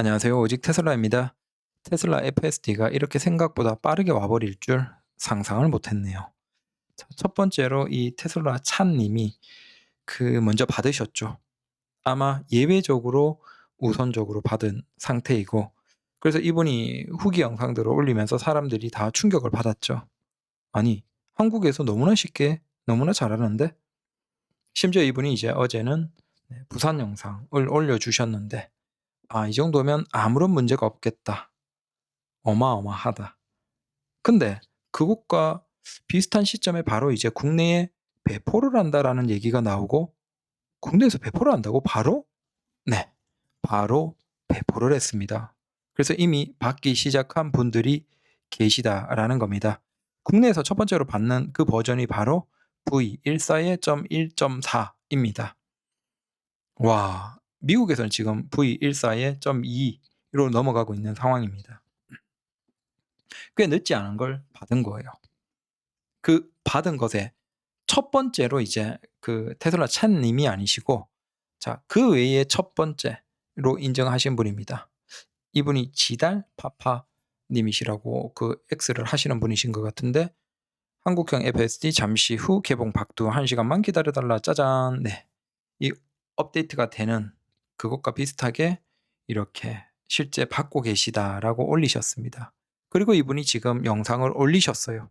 안녕하세요. 오직 테슬라입니다. 테슬라 FSD가 이렇게 생각보다 빠르게 와버릴 줄 상상을 못했네요. 자, 첫 번째로 이 테슬라 찬님이 먼저 받으셨죠. 아마 예외적으로 우선적으로 받은 상태이고, 그래서 이분이 후기 영상들을 올리면서 사람들이 다 충격을 받았죠. 아니, 한국에서 너무나 쉽게 너무나 잘하는데, 심지어 이분이 이제 어제는 부산 영상을 올려주셨는데, 이 정도면 아무런 문제가 없겠다. 어마어마하다. 근데 그것과 비슷한 시점에 바로 이제 국내에 배포를 한다라는 얘기가 나오고, 국내에서 배포를 한다고 바로? 네. 바로 배포를 했습니다. 그래서 이미 받기 시작한 분들이 계시다라는 겁니다. 국내에서 첫 번째로 받는 그 버전이 바로 V142.1.4 입니다. 와, 미국에서는 지금 V142.2로 넘어가고 있는 상황입니다. 꽤 늦지 않은 걸 받은 거예요. 그 받은 것에 첫 번째로 이제 테슬라 찬 님이 아니시고, 자, 그 외에 첫 번째로 인정하신 분입니다. 이분이 지달 파파 님이시라고 X를 하시는 분이신 것 같은데, 한국형 FSD 잠시 후 개봉 박두 1시간만 기다려 달라 짜잔. 네. 이 업데이트가 되는 그것과 비슷하게 이렇게 실제 받고 계시다라고 올리셨습니다. 그리고 이분이 지금 영상을 올리셨어요.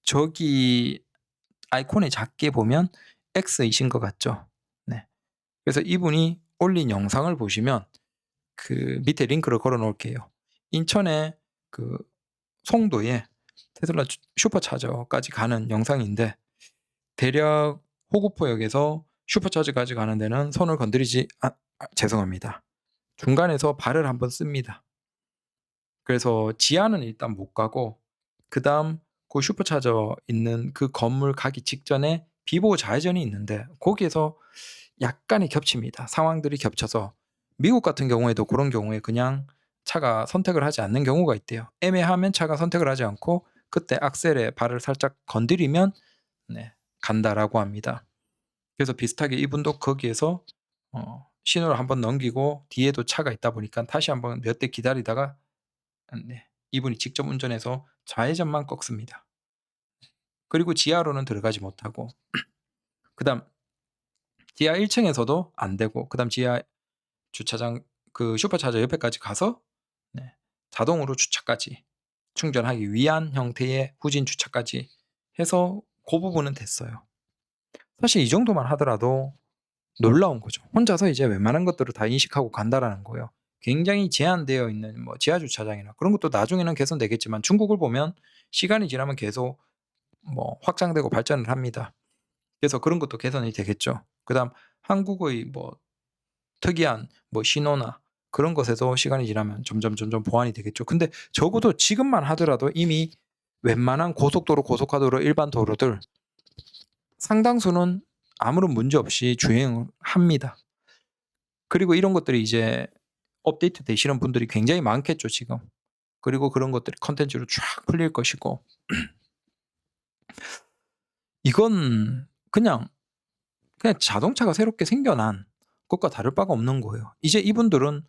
저기 아이콘에 작게 보면 X이신 것 같죠? 네. 그래서 이분이 올린 영상을 보시면 밑에 링크를 걸어 놓을게요. 인천의 송도에 테슬라 슈퍼차저까지 가는 영상인데, 대략 호구포역에서 슈퍼차저까지 가는 데는 손을 건드리지 죄송합니다. 중간에서 발을 한번 씁니다. 그래서 지하는 일단 못 가고, 그다음 슈퍼차저 있는 그 건물 가기 직전에 비보호 좌회전이 있는데, 거기에서 약간의 겹칩니다. 상황들이 겹쳐서 미국 같은 경우에도 그런 경우에 그냥 차가 선택을 하지 않는 경우가 있대요. 애매하면 차가 선택을 하지 않고 그때 악셀에 발을 살짝 건드리면 간다라고 합니다. 그래서 비슷하게 이분도 거기에서 신호를 한번 넘기고 뒤에도 차가 있다 보니까 다시 한번 몇 대 기다리다가 이분이 직접 운전해서 좌회전만 꺾습니다. 그리고 지하로는 들어가지 못하고, 그다음 지하 1층에서도 안 되고, 그다음 지하 주차장 슈퍼차저 옆에까지 가서 자동으로 주차까지 충전하기 위한 형태의 후진 주차까지 해서 그 부분은 됐어요. 사실 이 정도만 하더라도 놀라운 거죠. 혼자서 이제 웬만한 것들을 다 인식하고 간다라는 거예요. 굉장히 제한되어 있는 지하 주차장이나 그런 것도 나중에는 개선되겠지만, 중국을 보면 시간이 지나면 계속 확장되고 발전을 합니다. 그래서 그런 것도 개선이 되겠죠. 그다음 한국의 특이한 신호나 그런 것에서 시간이 지나면 점점 보완이 되겠죠. 근데 적어도 지금만 하더라도 이미 웬만한 고속도로, 고속화도로, 일반 도로들 상당수는 아무런 문제 없이 주행을 합니다. 그리고 이런 것들이 이제 업데이트 되시는 분들이 굉장히 많겠죠, 지금. 그리고 그런 것들이 컨텐츠로 쫙 풀릴 것이고, 이건 그냥 자동차가 새롭게 생겨난 것과 다를 바가 없는 거예요. 이제 이분들은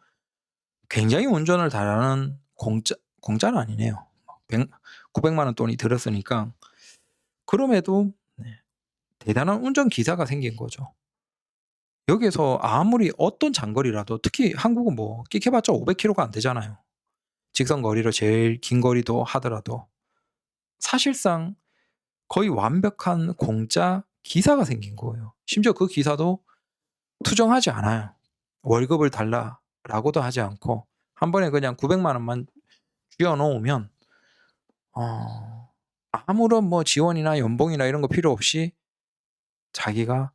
굉장히 운전을 잘하는 공짜는 아니네요. 900만 원 돈이 들었으니까. 그럼에도 대단한 운전기사가 생긴 거죠. 여기에서 아무리 어떤 장거리라도, 특히 한국은 끼켜봤자 500km가 안 되잖아요. 직선 거리로 제일 긴 거리도 하더라도. 사실상 거의 완벽한 공짜 기사가 생긴 거예요. 심지어 그 기사도 투정하지 않아요. 월급을 달라라고도 하지 않고 한 번에 그냥 900만 원만 쥐어 놓으면 아무런 지원이나 연봉이나 이런 거 필요 없이 자기가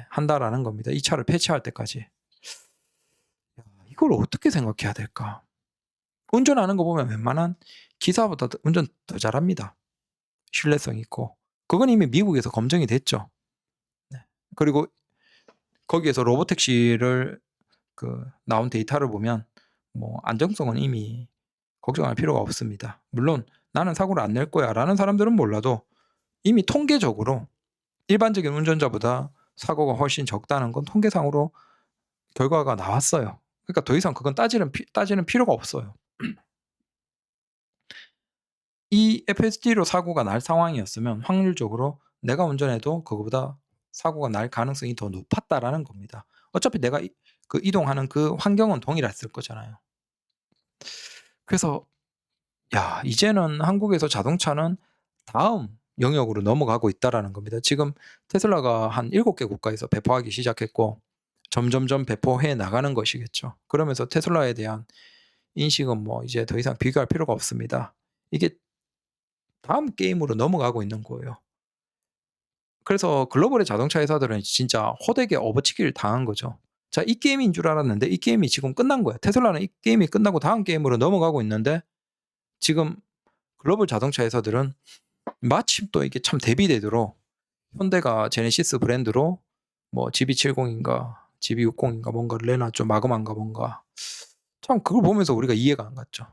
한다라는 겁니다. 이 차를 폐차할 때까지. 이걸 어떻게 생각해야 될까? 운전하는 거 보면 웬만한 기사보다 운전 더 잘합니다. 신뢰성 있고. 그건 이미 미국에서 검증이 됐죠. 그리고 거기에서 로보택시를 나온 데이터를 보면 안정성은 이미 걱정할 필요가 없습니다. 물론 '나는 사고를 안 낼 거야.'라는 사람들은 몰라도 이미 통계적으로 일반적인 운전자보다 사고가 훨씬 적다는 건 통계상으로 결과가 나왔어요. 그러니까 더 이상 그건 따지는 필요가 없어요. 이 FSD로 사고가 날 상황이었으면 확률적으로 내가 운전해도 그거보다 사고가 날 가능성이 더 높았다라는 겁니다. 어차피 내가 이동하는 그 환경은 동일했을 거잖아요. 그래서 이제는 한국에서 자동차는 다음 영역으로 넘어가고 있다라는 겁니다. 지금 테슬라가 한 7개 국가에서 배포하기 시작했고 점점점 배포해 나가는 것이겠죠. 그러면서 테슬라에 대한 인식은 뭐 이제 더 이상 비교할 필요가 없습니다. 이게 다음 게임으로 넘어가고 있는 거예요. 그래서 글로벌의 자동차 회사들은 진짜 호되게 업어치기를 당한 거죠. 자, 이 게임인 줄 알았는데 이 게임이 지금 끝난 거야. 테슬라는 이 게임이 끝나고 다음 게임으로 넘어가고 있는데 지금 글로벌 자동차 회사들은 마침 또 이게 참 대비되도록 현대가 제네시스 브랜드로 뭐 GB70인가 GB60인가 뭔가를 내놨죠. 마그마인가 뭔가. 참 그걸 보면서 우리가 이해가 안 갔죠.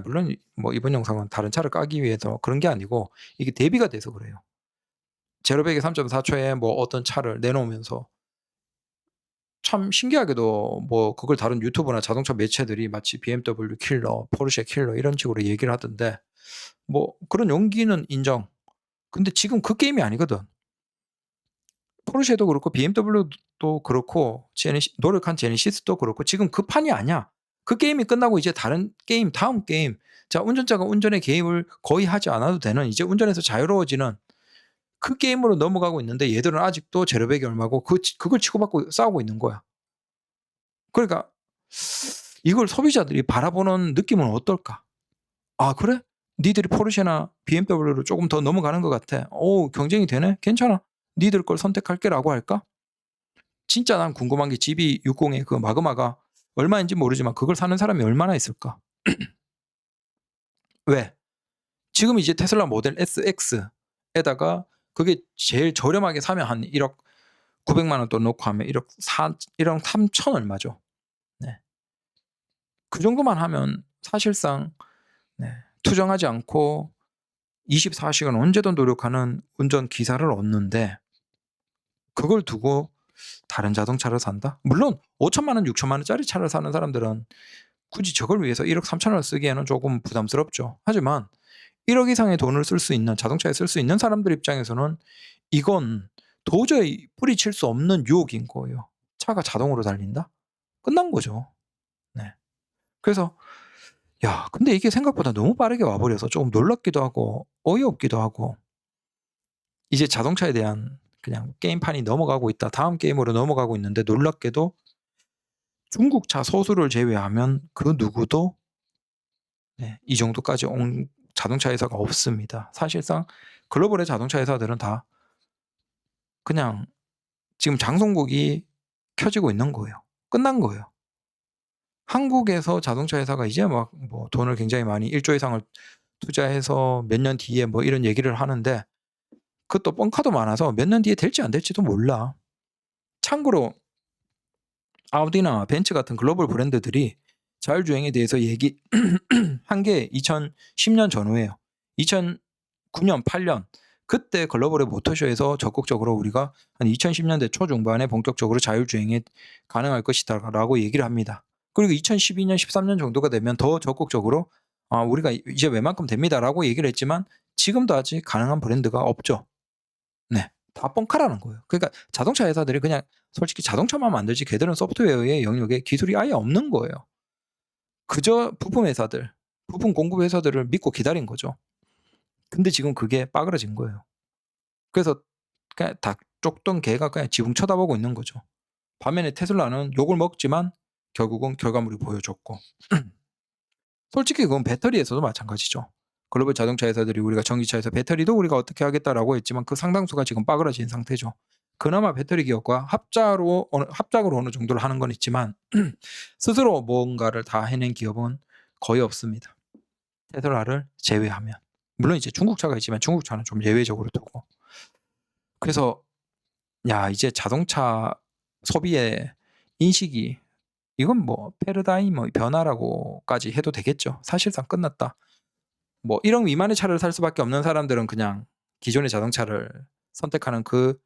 물론 뭐 이번 영상은 다른 차를 까기 위해서 그런 게 아니고 이게 대비가 돼서 그래요. 제로 100에 3.4초에 뭐 어떤 차를 내놓으면서 참 신기하게도 뭐 그걸 다룬 유튜브나 자동차 매체들이 마치 BMW 킬러, 포르쉐 킬러 이런 식으로 얘기를 하던데 뭐 그런 용기는 인정. 근데 지금 그 게임이 아니거든. 포르쉐도 그렇고 BMW도 그렇고 노력한 제네시스도 그렇고 지금 그 판이 아니야. 그 게임이 끝나고 이제 다른 게임, 다음 게임. 자, 운전자가 운전에 개입을 거의 하지 않아도 되는 이제 운전에서 자유로워지는 그 게임으로 넘어가고 있는데 얘들은 아직도 제로백이 얼마고 그걸 치고받고 싸우고 있는 거야. 그러니까 이걸 소비자들이 바라보는 느낌은 어떨까? '아 그래? 니들이 포르쉐나 BMW로 조금 더 넘어가는 것 같아. 오 경쟁이 되네? 괜찮아. 니들 걸 선택할게.'라고 할까? 진짜 난 궁금한 게 GB60의 그 마그마가 얼마인지 모르지만 그걸 사는 사람이 얼마나 있을까? 왜? 지금 이제 테슬라 모델 SX에다가 그게 제일 저렴하게 사면 한 1억 900만 원 돈 넣고 하면 1억 3천 얼마죠. 네. 그 정도만 하면 사실상 네, 투정하지 않고 24시간 언제든 노력하는 운전기사를 얻는데 그걸 두고 다른 자동차를 산다? 물론 5천만 원, 6천만 원짜리 차를 사는 사람들은 굳이 저걸 위해서 1억 3천 원을 쓰기에는 조금 부담스럽죠. 하지만 1억 이상의 돈을 쓸 수 있는 자동차에 쓸 수 있는 사람들 입장에서는 이건 도저히 뿌리칠 수 없는 유혹인 거예요. 차가 자동으로 달린다? 끝난 거죠. 네. 그래서 근데 이게 생각보다 너무 빠르게 와 버려서 조금 놀랍기도 하고 어이없기도 하고 이제 자동차에 대한 그냥 게임판이 넘어가고 있다. 다음 게임으로 넘어가고 있는데 놀랍게도 중국차 소수를 제외하면 그 누구도 이 정도까지 온 자동차 회사가 없습니다. 사실상 글로벌의 자동차 회사들은 다 그냥 지금 장송국이 켜지고 있는 거예요. 끝난 거예요. 한국에서 자동차 회사가 이제 막 뭐 돈을 굉장히 많이 1조 이상을 투자해서 몇 년 뒤에 뭐 이런 얘기를 하는데 그것도 뻥카도 많아서 몇 년 뒤에 될지 안 될지도 몰라. 참고로 아우디나 벤츠 같은 글로벌 브랜드들이 자율주행에 대해서 얘기한 게 2010년 전후예요. 2009년, 8년 그때 글로벌의 모터쇼에서 적극적으로 우리가 한 2010년대 초중반에 본격적으로 자율주행이 가능할 것이다라고 얘기를 합니다. 그리고 2012년, 13년 정도가 되면 더 적극적으로 우리가 이제 웬만큼 됩니다라고 얘기를 했지만 지금도 아직 가능한 브랜드가 없죠. 네. 다 뻥카라는 거예요. 그러니까 자동차 회사들이 그냥 솔직히 자동차만 만들지 걔들은 소프트웨어의 영역에 기술이 아예 없는 거예요. 그저 부품 회사들, 부품 공급 회사들을 믿고 기다린 거죠. 근데 지금 그게 빠그라진 거예요. 그래서 그냥 닭 쫓던 개가 그냥 지붕 쳐다보고 있는 거죠. 반면에 테슬라는 욕을 먹지만 결국은 결과물이 보여줬고 솔직히 그건 배터리에서도 마찬가지죠. 글로벌 자동차 회사들이 우리가 전기차에서 배터리도 우리가 어떻게 하겠다라고 했지만 그 상당수가 지금 빠그라진 상태죠. 그나마 배터리 기업과 합작으로 어느 정도를 하는 건 있지만 스스로 뭔가를 다 해낸 기업은 거의 없습니다. 테슬라를 제외하면. 물론 이제 중국차가 있지만 중국차는 좀 예외적으로 두고. 그래서 이제 자동차 소비의 인식이 이건 뭐 패러다임의 변화라고까지 해도 되겠죠. 사실상 끝났다. 뭐 1억 미만의 차를 살 수밖에 없는 사람들은 그냥 기존의 자동차를 선택하는 그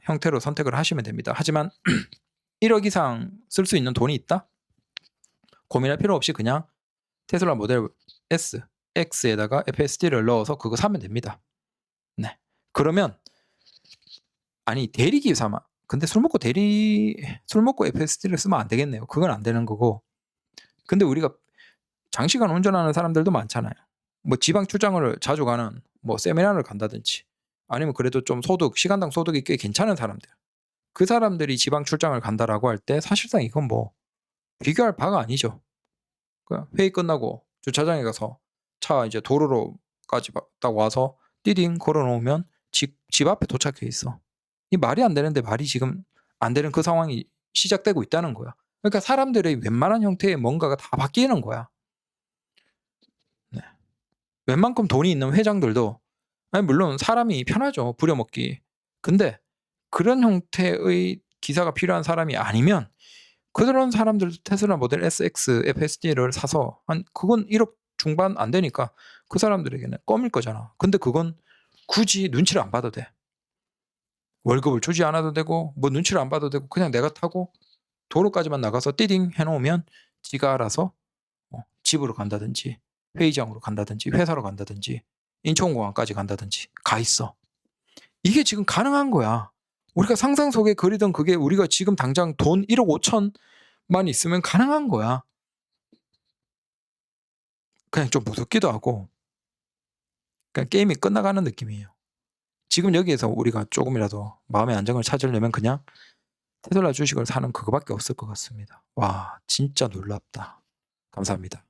형태로 선택을 하시면 됩니다. 하지만 1억 이상 쓸 수 있는 돈이 있다? 고민할 필요 없이 그냥 테슬라 모델 S, X에다가 FSD를 넣어서 그거 사면 됩니다. 네. 그러면 아니 대리기사만 근데 술 먹고 FSD를 쓰면 안 되겠네요. 그건 안 되는 거고. 근데 우리가 장시간 운전하는 사람들도 많잖아요. 뭐 지방 출장을 자주 가는 뭐 세미나를 간다든지 아니면 그래도 좀 시간당 소득이 꽤 괜찮은 사람들. 그 사람들이 지방 출장을 간다라고 할 때 사실상 이건 뭐 비교할 바가 아니죠. 그냥 회의 끝나고 주차장에 가서 차 이제 도로로까지 딱 와서 띠딩 걸어 놓으면 집 앞에 도착해 있어. 이 말이 안 되는데 말이 지금 안 되는 그 상황이 시작되고 있다는 거야. 그러니까 사람들의 웬만한 형태의 뭔가가 다 바뀌는 거야. 네. 웬만큼 돈이 있는 회장들도 아니 물론 사람이 편하죠. 부려먹기. 근데 그런 형태의 기사가 필요한 사람이 아니면 그런 사람들도 테슬라 모델 SX FSD를 사서 그건 1억 중반 안 되니까 그 사람들에게는 껌일 거잖아. 근데 그건 굳이 눈치를 안 봐도 돼. 월급을 주지 않아도 되고 뭐 눈치를 안 봐도 되고 그냥 내가 타고 도로까지만 나가서 띠딩 해놓으면 지가 알아서 집으로 간다든지 회의장으로 간다든지 회사로 간다든지 인천공항까지 간다든지 가 있어. 이게 지금 가능한 거야. 우리가 상상 속에 그리던 그게 우리가 지금 당장 돈 1억 5천만 있으면 가능한 거야. 그냥 좀 무섭기도 하고 그냥 게임이 끝나가는 느낌이에요. 지금 여기에서 우리가 조금이라도 마음의 안정을 찾으려면 그냥 테슬라 주식을 사는 그거밖에 없을 것 같습니다. 와 진짜 놀랍다. 감사합니다.